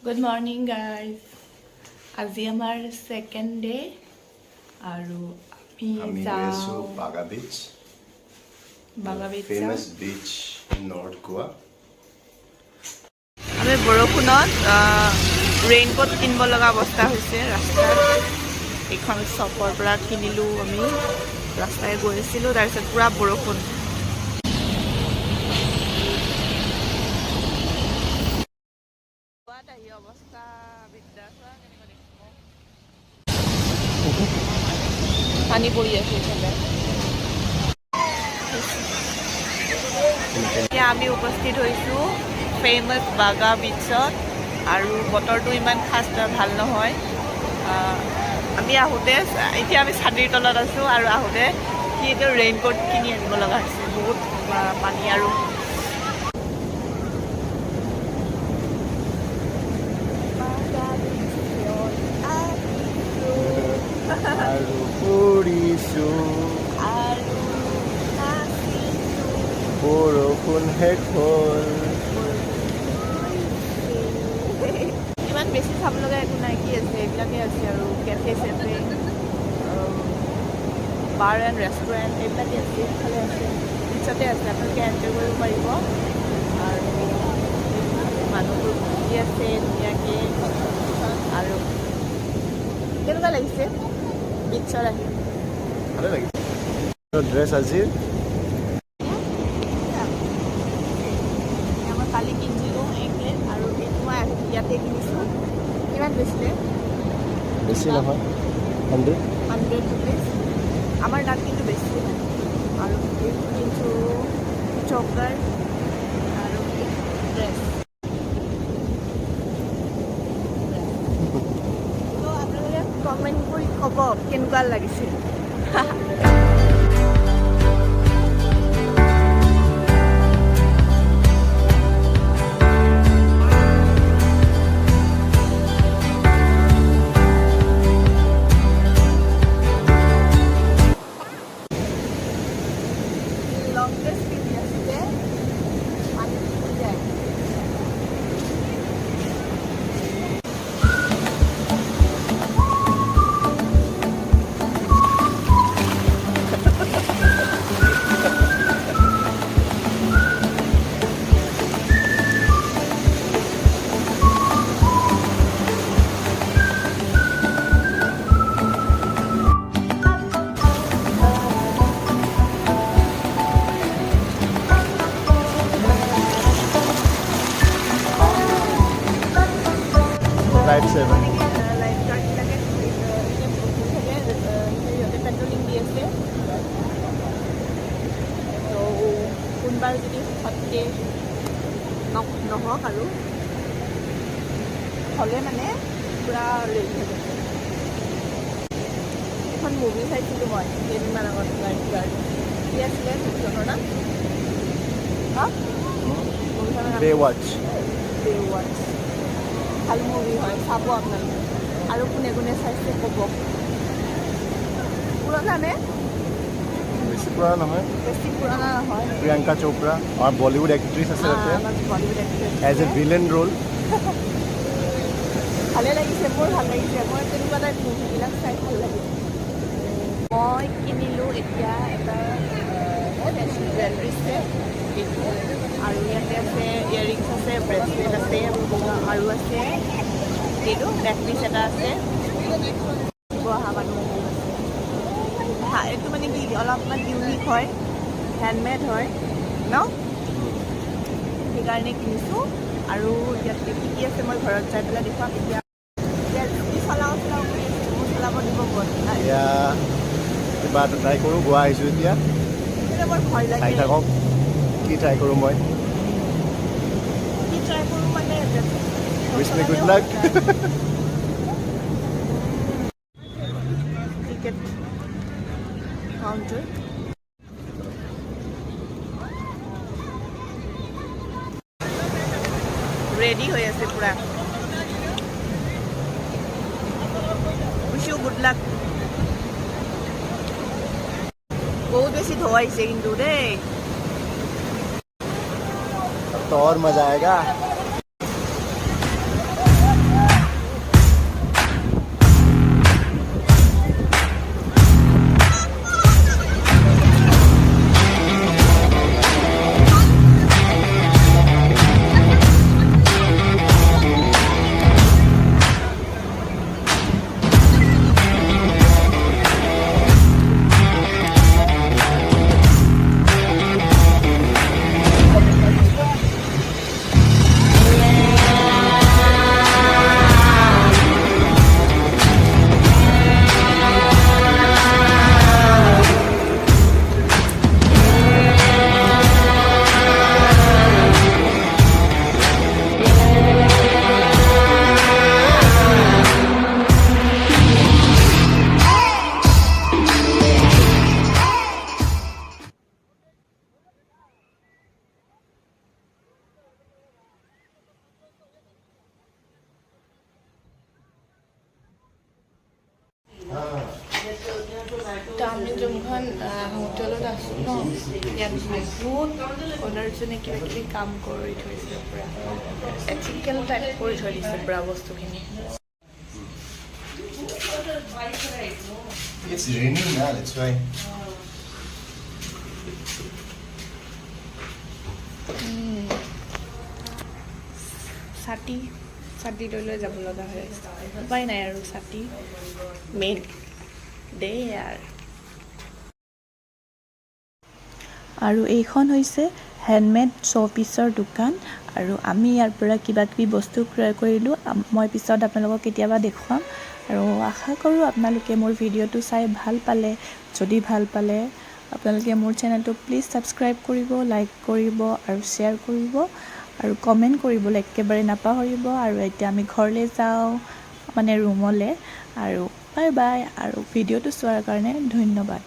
Good morning guys. আজি আমাৰ second day আৰু আমি গৈ আছো bagabeach famous beach in North Goa. আমি বৰষুণত ৰেইনকোট কিনিব লগা অৱস্থা হৈছে ৰাস্তাত এখন শ্বপৰ পৰা কিনিলো আমি ৰাস্তাৰে গৈ আছিলো তাৰপিছত পুৰা বৰষুণ অৱস্থা পানী পৰি আছে এতিয়া আমি উপস্থিত হৈছোঁ ফেমাছ বাগা বিচত আৰু বতৰটো ইমান খাছ ভাল নহয় আমি আহোঁতে এতিয়া আমি ছাতিৰ তলত আছোঁ আৰু আহোঁতে সেইটো ৰেইনকোট কিনি আনিব লগা হৈছে বহুত পানী আৰু বৰষুণ শেষ হ'ল ইমান বেছি চাব লগা একো নাই কি আছে এইবিলাকে আছে আৰু কেফে চেফে বাৰ এণ্ড ৰেষ্টুৰেণ্ট এইবিলাকে আছে এইফালে আছে বিচতে আছে আপোনালোকে এনজয় কৰিব পাৰিব আৰু মানুহবোৰ ঘূৰি আছে ধুনীয়াকৈ আৰু কেনেকুৱা লাগিছে বিচত আহি ভালে লাগিছে ড্ৰেছ আজিৰ কালি কিনিছিলোঁ এংলেট আৰু এইটো মই ইয়াতে কিনিছোঁ কিমান গৈছিলে বেছি নহয় 100 ৰুপিজ আমাৰ তাত কিন্তু বেছি আৰু এইটো কিনিছোঁ চকাৰ আৰু ড্ৰেছ তো আপোনালোকে কমেণ্ট কৰি ক'ব কেনেকুৱা লাগিছে Life 7 পেট্ৰলিং দি আছে তো কোনবাৰ যদি ফটকে নহওক আৰু হ'লে মানে পূৰা ৰেডি হৈ গৈছে এখন মুভি চাইছিলোঁ মই কেইদিনমান আগত লাইফ গাৰ্ড কি আছিলে মুভিখনৰ নাম Baywatch ভাল মুভি হয় চাব আপোনালোকে আৰু কোনে কোনে চাইছে ক'ব পুৰণা নে বেছি পুৰণা নহয় বেছি পুৰণা নহয় প্ৰিয়ংকা চোপ্ৰা আৰু বলিউড এক্ট্ৰেছ আছে তাতে Bollywood actress as a villain role ভালে লাগিছে মোৰ ভাল লাগিছে মই তেনেকুৱা টাইপ মুভিবিলাক চাই ভাল লাগে মই কিনিলোঁ এতিয়া এটা জুৱেলাৰী ছেট আৰু ইয়াতে আছে ইয়েৰিংছ আছে ব্ৰেচলেট আছে আৰু আছে এইটো নেকপিচ এটা আছে অহা মানুহ এইটো মানে কি অলপমান ইউনিক হয় হেণ্ডমেড হয় ন সেইকাৰণে কিনিছোঁ আৰু ইয়াতে কি কি আছে মই ঘৰত যাই পেলাই দেখুৱাম এতিয়া চলাওঁ কৰি আছে মোৰ চলাব দিব এয়া কিবা এটা ট্ৰাই কৰোঁ গোৱা আহিছোঁ এতিয়া বৰ ভয় লাগে চাই থাকক কি ট্ৰাই কৰোঁ মই কি ট্ৰাই কৰোঁ মানে wish me good luck ticket counter ready হৈ আছে পুৰা উইচ ইউ গুড লাক बहुत बेसी धोवाइছে কিন্তু দেই तो और मजा आएगा তো আমি যোনখন হোটেলত আছোঁ ন ইয়াত বহুত অনাৰজনে কিবা কিবি কাম কৰি থৈছে পূৰা এথিকেল টাইপ কৰি থৈ দিছে পূৰা বস্তুখিনি It's raining now, that's why. ছাতি লৈ যাব লগা হৈ আছে উপায় নাই আৰু ছাতি মেইন দে ইয়াৰ আৰু এইখন হৈছে হেণ্ডমেড শ্ব'পিচৰ দোকান আৰু আমি ইয়াৰ পৰা কিবা কিবি বস্তু ক্ৰয় কৰিলোঁ মই পিছত আপোনালোকক কেতিয়াবা দেখুৱাম আৰু আশা কৰোঁ আপোনালোকে মোৰ ভিডিঅ'টো চাই ভাল পালে যদি ভাল পালে আপোনালোকে মোৰ চেনেলটো প্লিজ ছাবস্ক্ৰাইব কৰিব লাইক কৰিব আৰু শ্বেয়াৰ কৰিব আৰু কমেণ্ট কৰিবলৈ একেবাৰে নাপাহৰিব আৰু এতিয়া আমি ঘৰলৈ যাওঁ মানে ৰুমলৈ আৰু বাই বাই আৰু ভিডিঅ'টো চোৱাৰ কাৰণে ধন্যবাদ